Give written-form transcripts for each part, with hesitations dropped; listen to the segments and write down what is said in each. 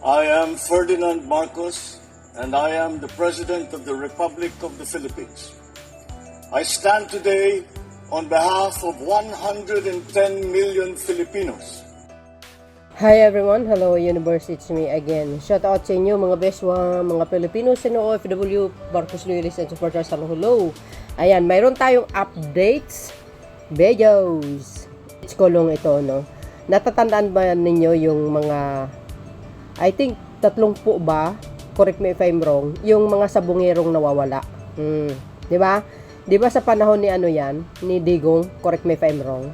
I am Ferdinand Marcos, and I am the President of the Republic of the Philippines. I stand today on behalf of 110 million Filipinos. Hi everyone, hello Universe, it's me again. Shout out sa inyo mga beswa, mga Pilipino sa OFW, Marcos Loyalist and supporters, hello. Ayan, mayroon tayong updates, videos. It's kulong ito, no? Natatandaan ba ninyo yung mga, I think, 30 ba? Correct me if I'm wrong, yung mga sabungerong nawawala. Di ba? Di ba sa panahon ni ano yan, ni Digong, correct me if I'm wrong.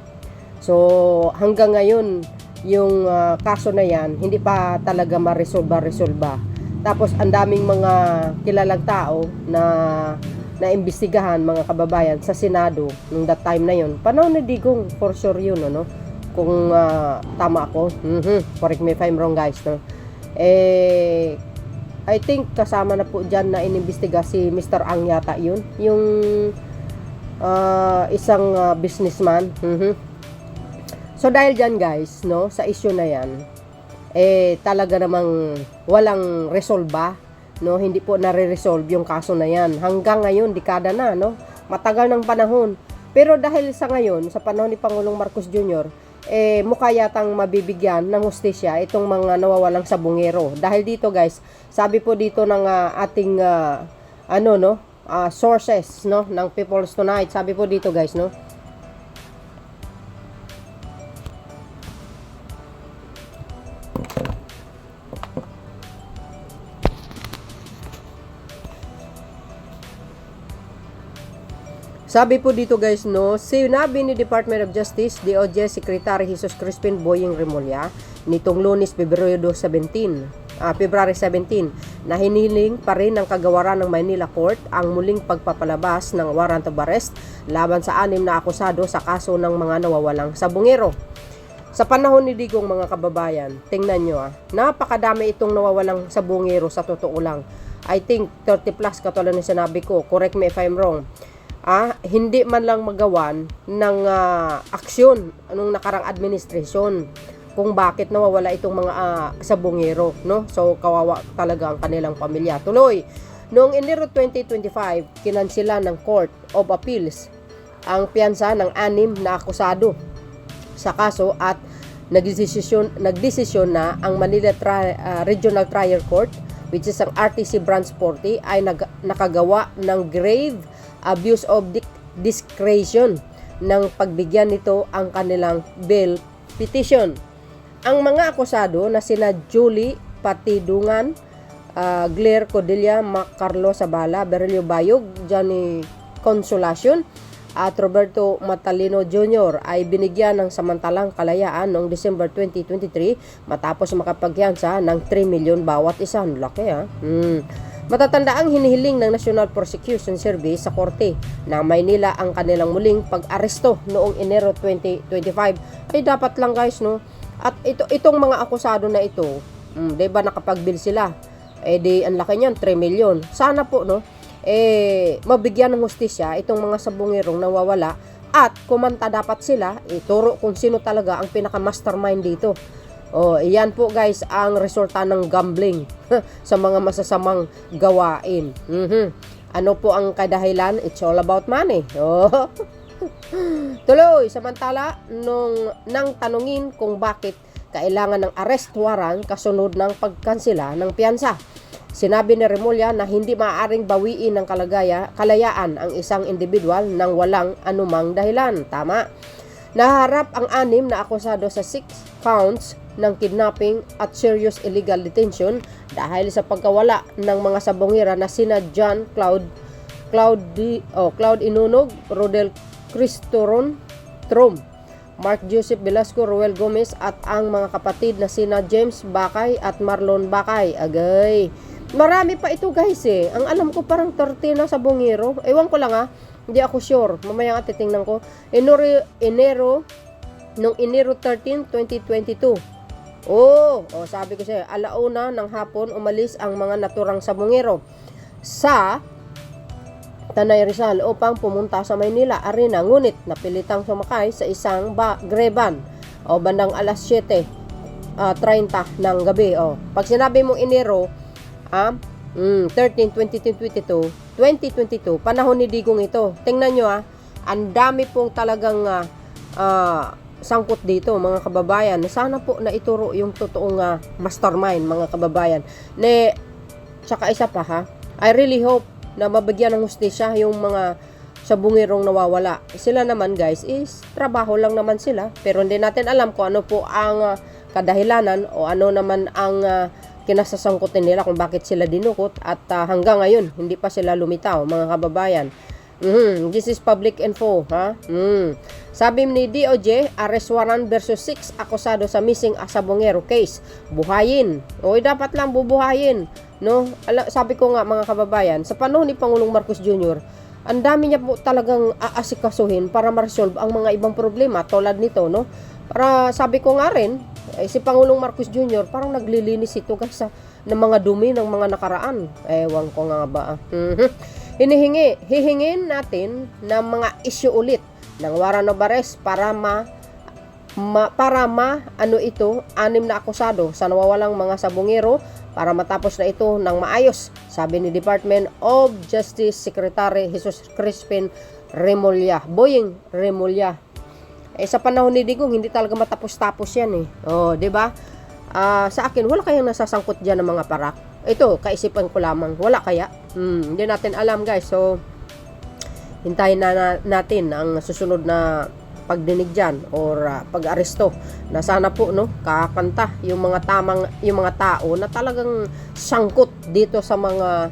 So, hanggang ngayon, yung kaso na yan, hindi pa talaga ma-resolba. Tapos, ang daming mga kilalang tao na naimbestigahan, mga kababayan, sa Senado, nung that time na yun. Panahon ni Digong, for sure yun, ano? Kung tama ako. Correct me if I'm wrong, guys, no? I think kasama na po dyan na inimbestiga si Mr. Ang yata yun. Yung isang businessman. So dahil dyan guys, no, sa issue na yan, talaga namang walang resolba, no, hindi po nare-resolve yung kaso na yan. Hanggang ngayon, dekada na, no, matagal ng panahon. Pero dahil sa ngayon, sa panahon ni Pangulong Marcos Jr., mukha yatang mabibigyan ng hustisya itong mga nawawalang sabungero. Dahil dito guys, sabi po dito ng ating, sources, no, ng People's Tonight, sabi po dito guys, no, sabi po dito guys, no, sinabi ni Department of Justice, DOJ Secretary Jesus Crispin Boying Remulla nitong Lunes, February 17, na hiniling pa rin ng kagawaran ng Maynila Court ang muling pagpapalabas ng warrant of arrest laban sa 6 na akusado sa kaso ng mga nawawalang sabungero. Sa panahon ni Digong, mga kababayan, tingnan nyo napakadami itong nawawalang sabungero sa totoo lang. I think 30 plus katulad ng sinabi ko, correct me if I'm wrong. Hindi man lang magawan ng aksyon anong nakarang administrasyon kung bakit nawawala itong mga sabungero, no? So kawawa talaga ang kanilang pamilya. Tuloy, noong Enero 2025, kinansela ng Court of Appeals ang piyansa ng 6 na akusado sa kaso at nagdesisyon na ang Manila Regional Trial Court, which is ang RTC Branch 40, ay nakagawa ng grave abuse of discretion ng pagbigyan nito ang kanilang bail petition. Ang mga akusado na sina Julie Patidungan, Claire Codilla, Carlo Sabala, Berelio Bayog, Johnny Consolacion at Roberto Matalino Jr. ay binigyan ng samantalang kalayaan noong December 2023 matapos makapagyansa ng 3 million bawat isa. Laki Matatanda ang hinihiling ng National Prosecution Service sa korte na Maynila ang kanilang muling pag-aresto noong Enero 2025. Ay dapat lang guys, no? At itong mga akusado na ito, 'di ba nakapag-bill sila? Di ang laki niyan, 3 million. Sana po, no? Mabigyan ng hustisya itong mga sabungerong nawawala at kumanta dapat sila, ituro kung sino talaga ang pinaka-mastermind dito. Iyan po guys ang resulta ng gambling sa mga masasamang gawain. Ano po ang kadahilan? It's all about money. Tuloy, samantala nang tanungin kung bakit kailangan ng arrest warrant kasunod ng pagkansela ng piyansa, sinabi ni Remulla na hindi maaaring bawiin ng kalayaan ang isang individual nang walang anumang dahilan. Tama. Naharap ang 6 na akusado sa 6 counts ng kidnapping at serious illegal detention dahil sa pagkawala ng mga sabongera na sina John Claude Inunog, Rodel Cristoron Trom, Mark Joseph Velasco, Roel Gomez at ang mga kapatid na sina James Bakay at Marlon Bakay. Agay, marami pa ito guys Ang alam ko parang 30 na sabongero. Ewan ko lang hindi ako sure. Mamaya nga titingnan ko. Noong Enero 13, 2022. Sabi ko sa'yo, 1:00 ng hapon umalis ang mga naturang sabongero sa Tanay Rizal upang pumunta sa Maynila Arena, ngunit napilitang sumakay sa isang greban bandang alas 7 30 ng gabi. Pag sinabi mong Enero, 13, 2022, panahon ni Digong ito. Tingnan nyo ang dami pong talagang sangkot dito mga kababayan. Sana po na ituro yung totoong mastermind mga kababayan. Tsaka isa pa I really hope na mabigyan ng hustisya yung mga sabungirong nawawala. Sila naman guys is trabaho lang naman sila, pero hindi natin alam kung ano po ang kadahilanan o ano naman ang kinasasangkutin nila kung bakit sila dinukot at hanggang ngayon hindi pa sila lumitaw mga kababayan. This is public info Sabi ni DOJ, arrest warrant versus 6 akusado sa missing sabongero case. Buhayin. Dapat lang bubuhayin. No? Sabi ko nga mga kababayan, sa panahon ni Pangulong Marcos Jr., ang dami niya po talagang aasikasuhin para ma-resolve ang mga ibang problema tulad nito, no? Para sabi ko nga rin, si Pangulong Marcos Jr. parang naglilinis ito guys ng mga dumi ng mga nakaraan. Ewan ko nga ba. Hihingin natin ng mga issue ulit ng warrant of arrest para anim na akusado sa nawawalang mga sabongero para matapos na ito ng maayos, sabi ni Department of Justice Secretary Jesus Crispin Boying Remulla. Sa panahon ni Digong hindi talaga matapos-tapos yan di ba? Sa akin wala kayang nasasangkot diyan ng mga parak. Ito, kaisipan ko lamang. Wala kaya? Hindi natin alam guys. So, hintayin natin ang susunod na pagdinig dyan or pag-aresto na sana po kakanta yung mga tao na talagang sangkot dito sa mga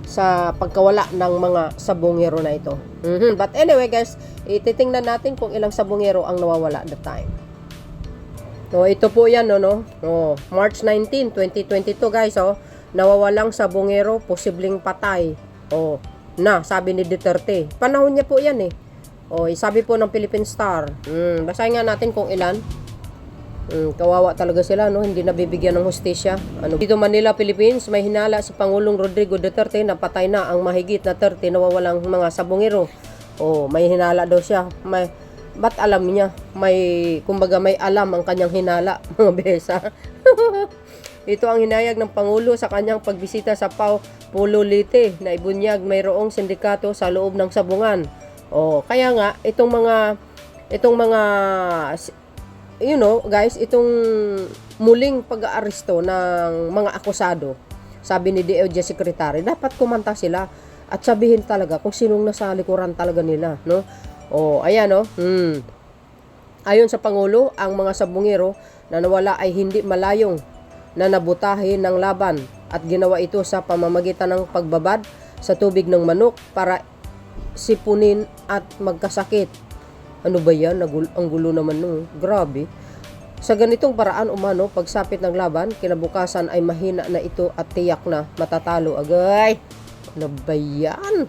sa pagkawala ng mga sabongero na ito. But anyway guys, ititingnan natin kung ilang sabongero ang nawawala at the time. Ito po yan March 19, 2022 guys nawawalang sabongero, posibleng patay. Sabi ni Duterte. Panahon niya po yan sabi po ng Philippine Star. Basahin nga natin kung ilan. Kawawa talaga sila hindi nabibigyan ng hustisya. Dito Manila, Philippines, may hinala si Pangulong Rodrigo Duterte na patay na ang mahigit na 30 nawawalang mga sabongero. May hinala daw siya. Ba't alam niya? Kumbaga may alam ang kanyang hinala, mga besa. Ito ang hinayag ng Pangulo sa kanyang pagbisita sa Pulo Leyte na ibunyag mayroong sindikato sa loob ng sabungan. Kaya nga itong mga guys, itong muling pag-aaresto ng mga akusado, sabi ni DOJ Secretary, dapat kumanta sila at sabihin talaga kung sinong nasa likuran talaga nila, no? Ayan Ayon sa Pangulo, ang mga sabungero na nawala ay hindi malayong na nabutahin ng laban at ginawa ito sa pamamagitan ng pagbabad sa tubig ng manok para sipunin at magkasakit. Ano ba yan? Ang gulo naman grabe. Sa ganitong paraan pagsapit ng laban, kinabukasan ay mahina na ito at tiyak na matatalo agay. Ano ba yan?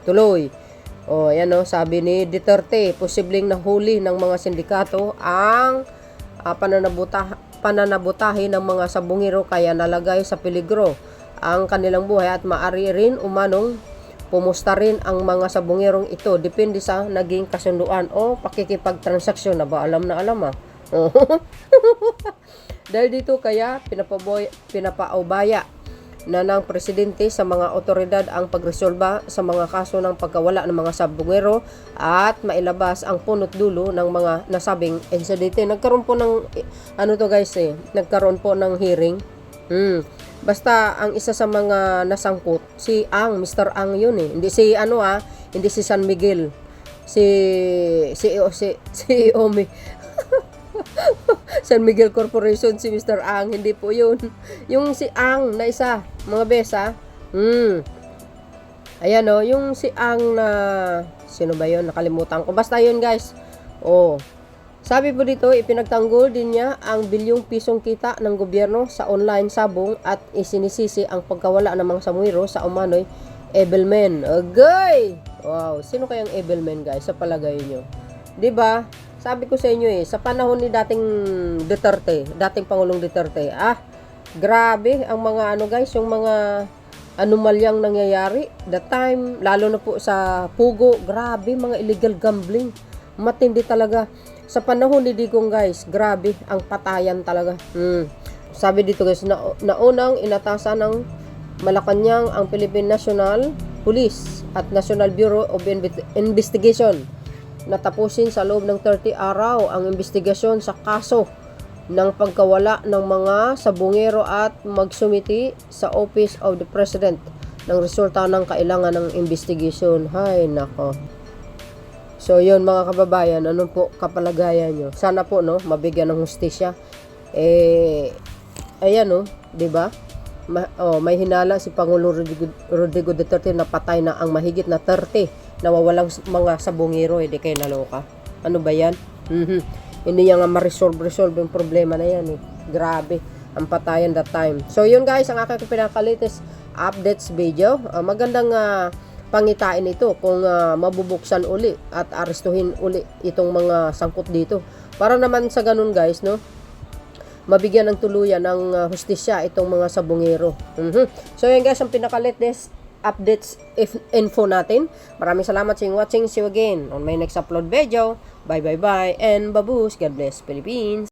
Tuloy. Sabi ni Duterte, posibleng nahuli ng mga sindikato ang pananabutahin ng mga sabungero kaya nalagay sa peligro ang kanilang buhay at maaari rin pumusta rin ang mga sabungerong ito depende sa naging kasunduan o pakikipagtransaksyon na ba alam dahil dito kaya pinapaubaya na ng presidente sa mga otoridad ang pagresolba sa mga kaso ng pagkawala ng mga sabungero at mailabas ang punot dulo ng mga nasabing insidente. Nagkaroon po ng nagkaroon po ng hearing. Basta ang isa sa mga nasangkot si Mr. Ang yun hindi si hindi si San Miguel. Si Omi San Miguel Corporation si Mr. Ang, hindi po yun. Yung si Ang na isa, mga besa. Ayan yung si Ang na sino ba yun? Nakalimutan ko. Basta yun guys. Sabi po dito, ipinagtanggol din niya ang bilyong pisong kita ng gobyerno sa online sabong at isinisisi ang pagkawala ng mga samuiro sa umano'y Ebelmen. Agay! Wow, sino kayang Ebelmen guys sa palagay nyo? 'Di ba? Sabi ko sa inyo sa panahon ni dating Pangulong Duterte, grabe ang mga guys, yung mga anomalyang nangyayari. That time, lalo na po sa Pugo, grabe mga illegal gambling. Matindi talaga. Sa panahon ni Digong guys, grabe ang patayan talaga. Sabi dito guys, naunang inatasan ng Malacanang ang Philippine National Police at National Bureau of Investigation na tapusin sa loob ng 30 araw ang investigasyon sa kaso ng pagkawala ng mga sabungero at magsumiti sa Office of the President ng resulta ng kailangan ng investigation. Hay nako. So yun mga kababayan, ano po kapalagayan nyo? Sana po no, mabigyan ng hustisya. Ayan no, 'di ba? May hinala si Pangulo Rodrigo Duterte na patay na ang mahigit na 30 nawawalang mga sabungero, di kayo naloka. Ano ba 'yan? Hindi nga ma-resolve yung problema na 'yan eh. Grabe ang patayan that time. So yun guys, ang aking pinaka-latest updates video. Magandang pangitain ito kung mabubuksan uli at arestuhin uli itong mga sangkot dito. Para naman sa ganun guys, no, mabigyan ng tuluyan ng hustisya itong mga sabungero. So yun guys, ang pinaka-latest updates info natin. Maraming salamat sa watching. See you again on my next upload video. Bye and babush. God bless Philippines.